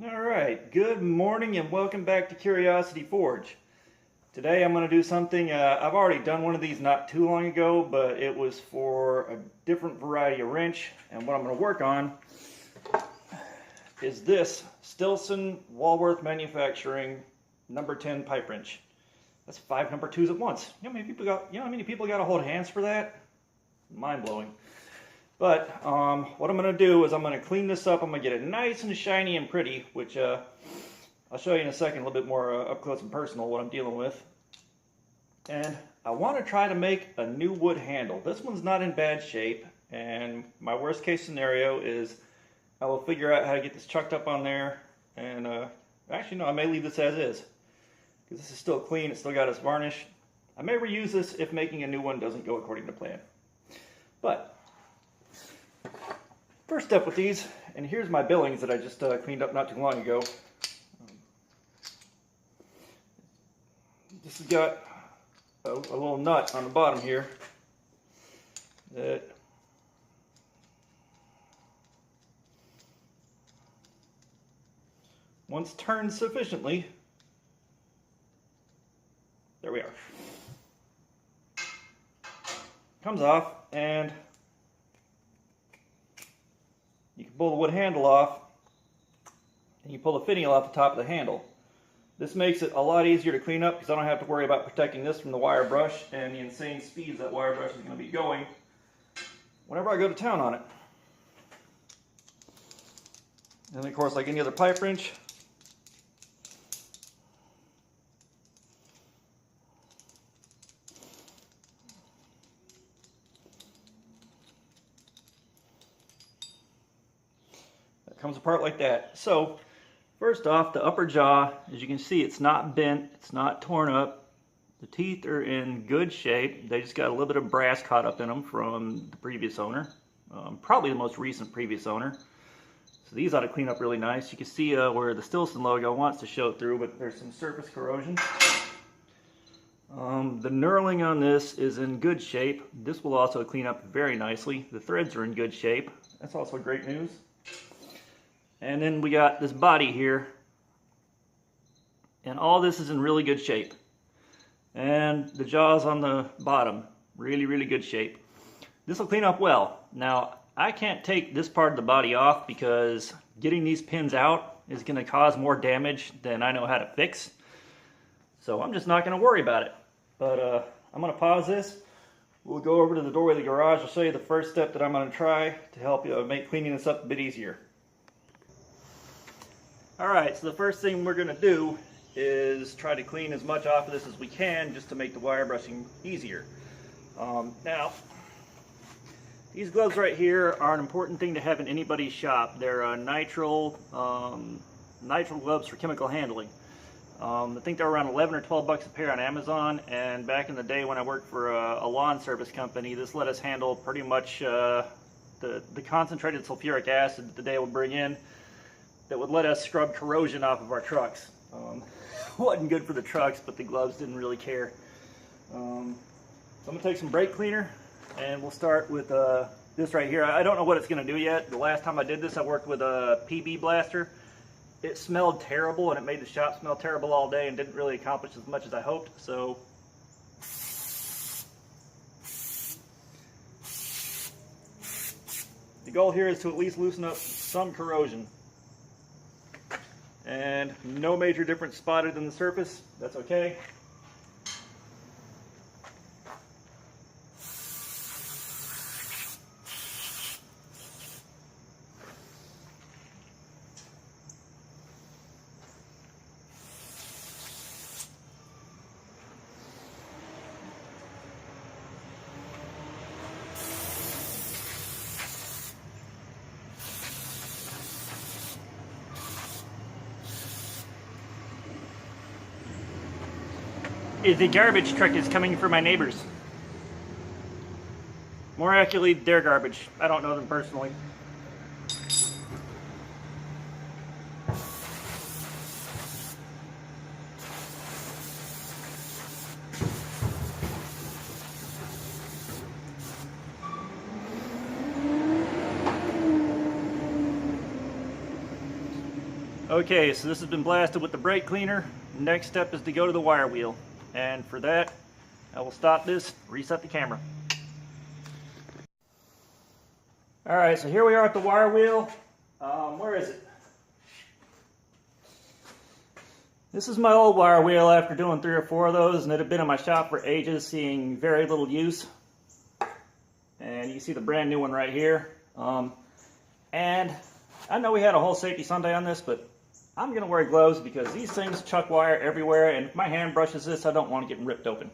Alright, good morning and welcome back to Curiosity Forge. Today I'm going to do something, I've already done one of these not too long ago, but it was for a different variety of wrench, and what I'm going to work on is this Stilson Walworth Manufacturing number 10 pipe wrench. That's 5 number 2s at once. You know how many people got to hold hands for that? Mind-blowing. But what I'm going to do is I'm going to clean this up. I'm going to get it nice and shiny and pretty, which I'll show you in a second, a little bit more up close and personal what I'm dealing with. And I want to try to make a new wood handle. This one's not in bad shape, and my worst case scenario is I will figure out how to get this chucked up on there. And actually, no, I may leave this as is, because this is still clean. It's still got its varnish. I may reuse this if making a new one doesn't go according to plan. But first step with these, and here's my billings that I just cleaned up not too long ago. This has got a little nut on the bottom here that once turned sufficiently, there we are, comes off, and you can pull the wood handle off, and you pull the finial off the top of the handle. This makes it a lot easier to clean up because I don't have to worry about protecting this from the wire brush and the insane speeds that wire brush is going to be going whenever I go to town on it. And of course, like any other pipe wrench, comes apart like that. So first off, the upper jaw, as you can see, it's not bent, it's not torn up. The teeth are in good shape. They just got a little bit of brass caught up in them from the previous owner, probably the most recent previous owner. So these ought to clean up really nice. You can see where the Stilson logo wants to show through, but there's some surface corrosion. The knurling on this is in good shape. This will also clean up very nicely. The threads are in good shape. That's also great news. And then we got this body here, and all this is in really good shape. And the jaws on the bottom, really good shape. This will clean up well. Now, I can't take this part of the body off because getting these pins out is going to cause more damage than I know how to fix. So I'm just not going to worry about it. But I'm going to pause this. We'll go over to the doorway of the garage. I'll show you the first step that I'm going to try to help you make cleaning this up a bit easier. Alright, so the first thing we're going to do is try to clean as much off of this as we can just to make the wire brushing easier. Now, these gloves right here are an important thing to have in anybody's shop. They're nitrile gloves for chemical handling. I think they're around 11 or 12 bucks a pair on Amazon, and back in the day when I worked for a lawn service company, this let us handle pretty much the concentrated sulfuric acid that the day would bring in that would let us scrub corrosion off of our trucks. Wasn't good for the trucks, but the gloves didn't really care. So I'm going to take some brake cleaner, and we'll start with this right here. I don't know what it's going to do yet. The last time I did this, I worked with a PB blaster. It smelled terrible, and it made the shop smell terrible all day and didn't really accomplish as much as I hoped. So the goal here is to at least loosen up some corrosion. And no major difference spotted in the surface. That's okay. The garbage truck is coming for my neighbors. More accurately, their garbage. I don't know them personally. Okay, so this has been blasted with the brake cleaner. Next step is to go to the wire wheel. And for that, I will stop this, reset the camera. Alright, so here we are at the wire wheel. Where is it? This is my old wire wheel after doing 3 or 4 of those, and it had been in my shop for ages, seeing very little use. And you can see the brand new one right here. And I know we had a whole safety Sunday on this, but I'm going to wear gloves because these things chuck wire everywhere, and if my hand brushes this, I don't want to get ripped open.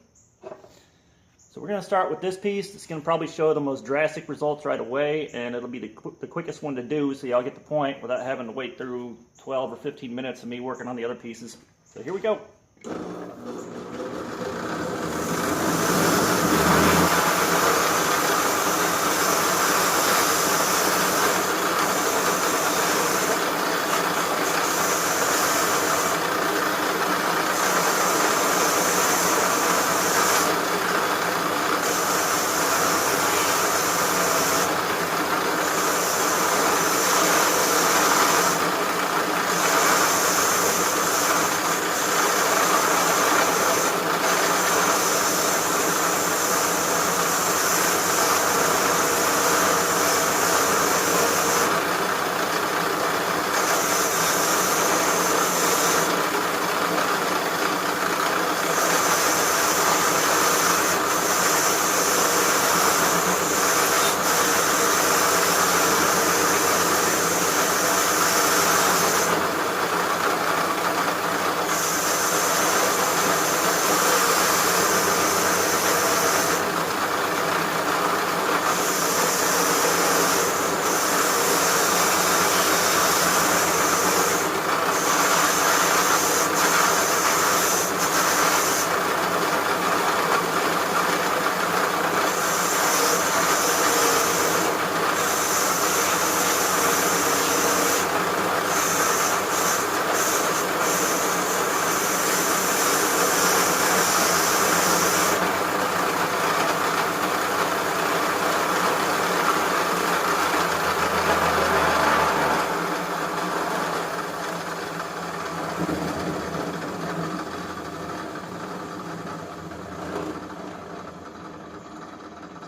So we're going to start with this piece. It's going to probably show the most drastic results right away, and it'll be the quickest one to do, so y'all get the point without having to wait through 12 or 15 minutes of me working on the other pieces. So here we go.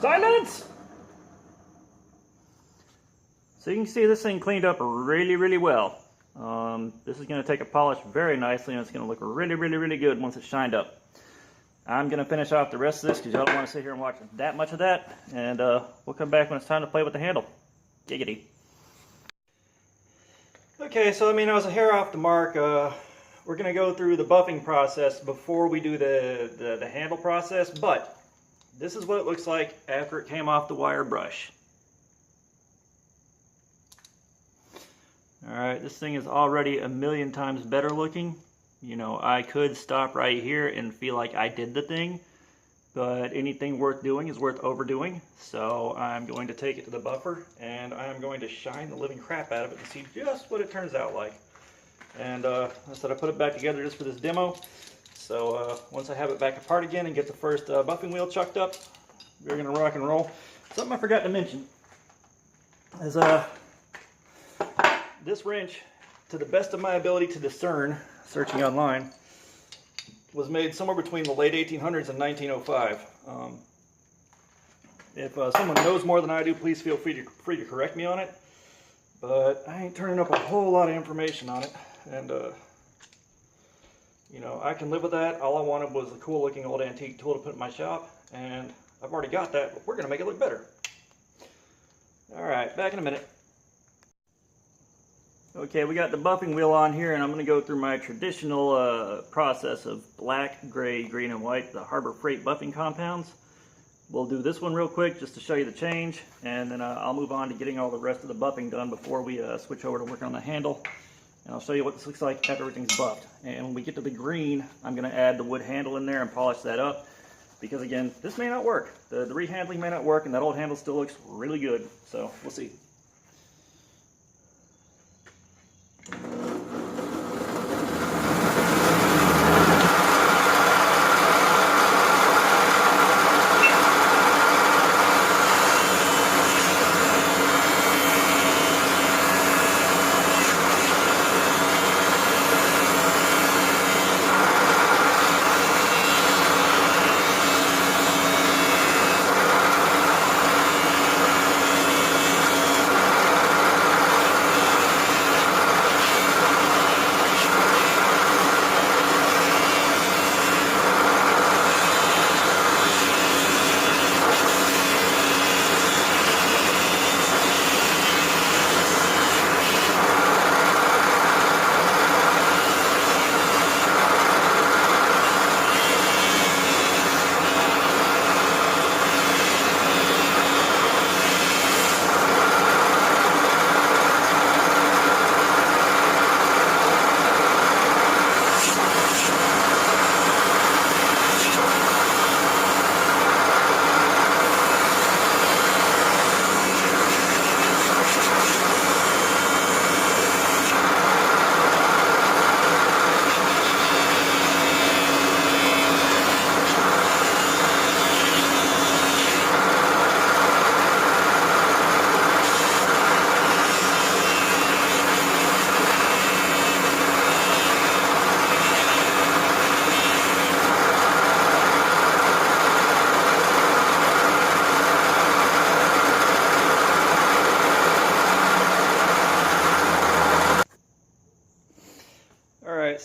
Silence! So you can see this thing cleaned up really well. This is going to take a polish very nicely, and it's going to look really good once it's shined up. I'm going to finish off the rest of this because y'all don't want to sit here and watch that much of that, and we'll come back when it's time to play with the handle. Giggity. Okay, so I mean, I was a hair off the mark. We're going to go through the buffing process before we do the handle process, but this is what it looks like after it came off the wire brush. Alright, this thing is already a million times better looking. You know, I could stop right here and feel like I did the thing, but anything worth doing is worth overdoing. So I'm going to take it to the buffer, and I'm going to shine the living crap out of it and see just what it turns out like. And I said I put it back together just for this demo. So once I have it back apart again and get the first buffing wheel chucked up, we're going to rock and roll. Something I forgot to mention is this wrench, to the best of my ability to discern, searching online, was made somewhere between the late 1800s and 1905. If someone knows more than I do, please feel free to correct me on it. But I ain't turning up a whole lot of information on it. And you know, I can live with that. All I wanted was a cool looking old antique tool to put in my shop, and I've already got that, but we're going to make it look better. Alright, back in a minute. Okay, we got the buffing wheel on here, and I'm going to go through my traditional process of black, gray, green, and white, the Harbor Freight buffing compounds. We'll do this one real quick just to show you the change, and then I'll move on to getting all the rest of the buffing done before we switch over to working on the handle. And I'll show you what this looks like after everything's buffed. And when we get to the green, I'm going to add the wood handle in there and polish that up. Because again, this may not work. The rehandling may not work, and that old handle still looks really good. So we'll see.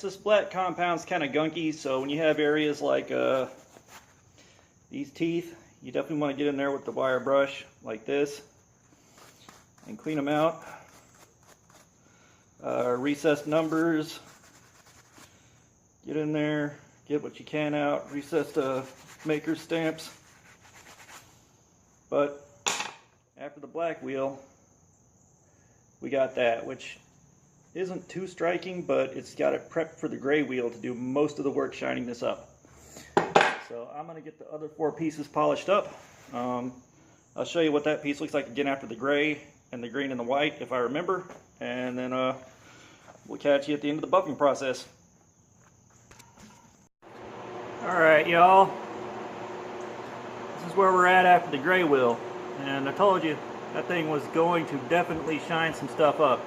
so this black compound's kind of gunky, so when you have areas like these teeth, you definitely want to get in there with the wire brush like this and clean them out. Recessed numbers, get in there, get what you can out. Recessed maker stamps. But after the black wheel, we got that, which isn't too striking, but it's got it prepped for the gray wheel to do most of the work shining this up. So I'm going to get the other 4 pieces polished up. I'll show you what that piece looks like again after the gray and the green and the white, if I remember, and then we'll catch you at the end of the buffing process. Alright, y'all, this is where we're at after the gray wheel, and I told you that thing was going to definitely shine some stuff up.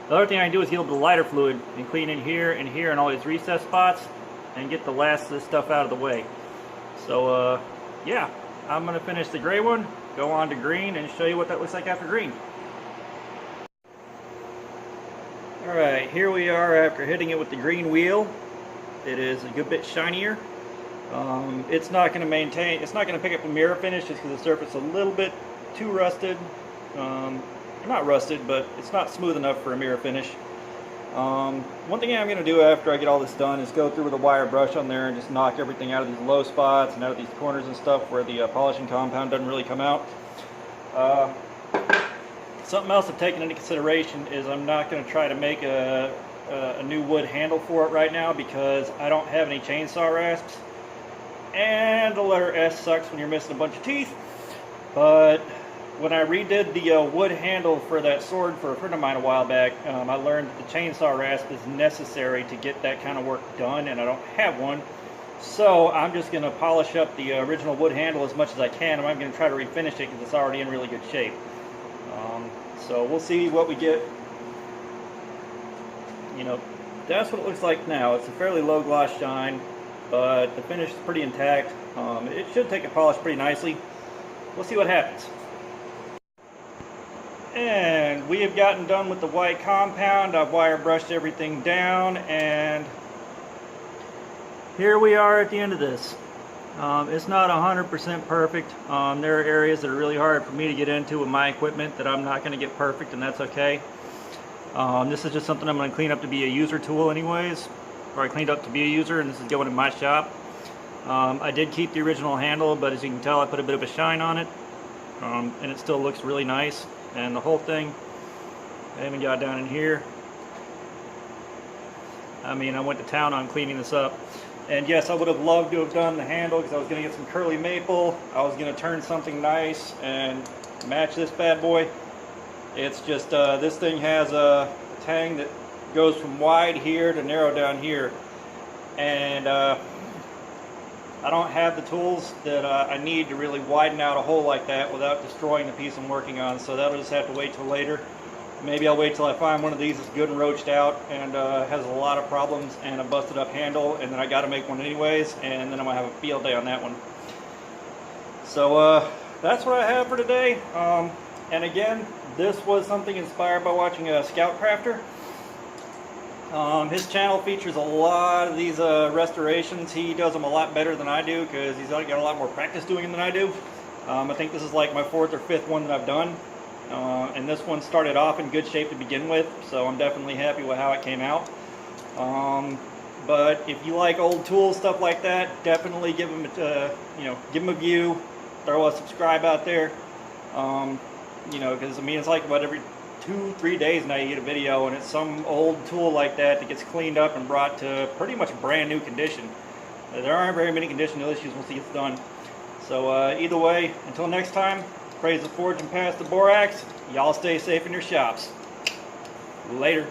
The other thing I can do is get a little lighter fluid and clean in here and all these recess spots and get the last of this stuff out of the way. So yeah, I'm going to finish the gray one, go on to green, and show you what that looks like after green. Alright, here we are after hitting it with the green wheel. It is a good bit shinier. It's not going to pick up the mirror finish just because the surface is a little bit too rusted. Not rusted, but it's not smooth enough for a mirror finish. One thing I'm going to do after I get all this done is go through with a wire brush on there and just knock everything out of these low spots and out of these corners and stuff where the polishing compound doesn't really come out. Something else I've taken into consideration is I'm not going to try to make a new wood handle for it right now because I don't have any chainsaw rasps. And the letter S sucks when you're missing a bunch of teeth. But when I redid the wood handle for that sword for a friend of mine a while back, I learned that the chainsaw rasp is necessary to get that kind of work done, and I don't have one. So I'm just going to polish up the original wood handle as much as I can, and I'm going to try to refinish it because it's already in really good shape. So we'll see what we get. You know, that's what it looks like now. It's a fairly low gloss shine, but the finish is pretty intact. It should take a polish pretty nicely. We'll see what happens. And we have gotten done with the white compound. I've wire brushed everything down, and here we are at the end of this. It's not 100% perfect. There are areas that are really hard for me to get into with my equipment that I'm not going to get perfect, and that's okay. This is just something I'm going to clean up to be a user tool anyways, or I cleaned up to be a user, and this is going in my shop. I did keep the original handle, but as you can tell I put a bit of a shine on it, and it still looks really nice. And the whole thing, I even got down in here. I mean, I went to town on cleaning this up. And yes, I would have loved to have done the handle because I was going to get some curly maple. I was going to turn something nice and match this bad boy. It's just this thing has a tang that goes from wide here to narrow down here. And I don't have the tools that I need to really widen out a hole like that without destroying the piece I'm working on, so that'll just have to wait till later. Maybe I'll wait till I find one of these that's good and roached out and has a lot of problems and a busted up handle, and then I got to make one anyways, and then I'm going to have a field day on that one. So that's what I have for today. And again, this was something inspired by watching a Scout Crafter. His channel features a lot of these restorations. He does them a lot better than I do because he's got a lot more practice doing them than I do. I think this is like my 4th or 5th one that I've done. And this one started off in good shape to begin with, so I'm definitely happy with how it came out. But if you like old tools, stuff like that, definitely give them give them a view, throw a subscribe out there. Because I mean, it's like about every 2-3 days now you get a video, and it's some old tool like that that gets cleaned up and brought to pretty much brand new condition. There aren't very many conditional issues once it gets done. So either way, until next time, praise the forge and pass the borax. Y'all stay safe in your shops. Later.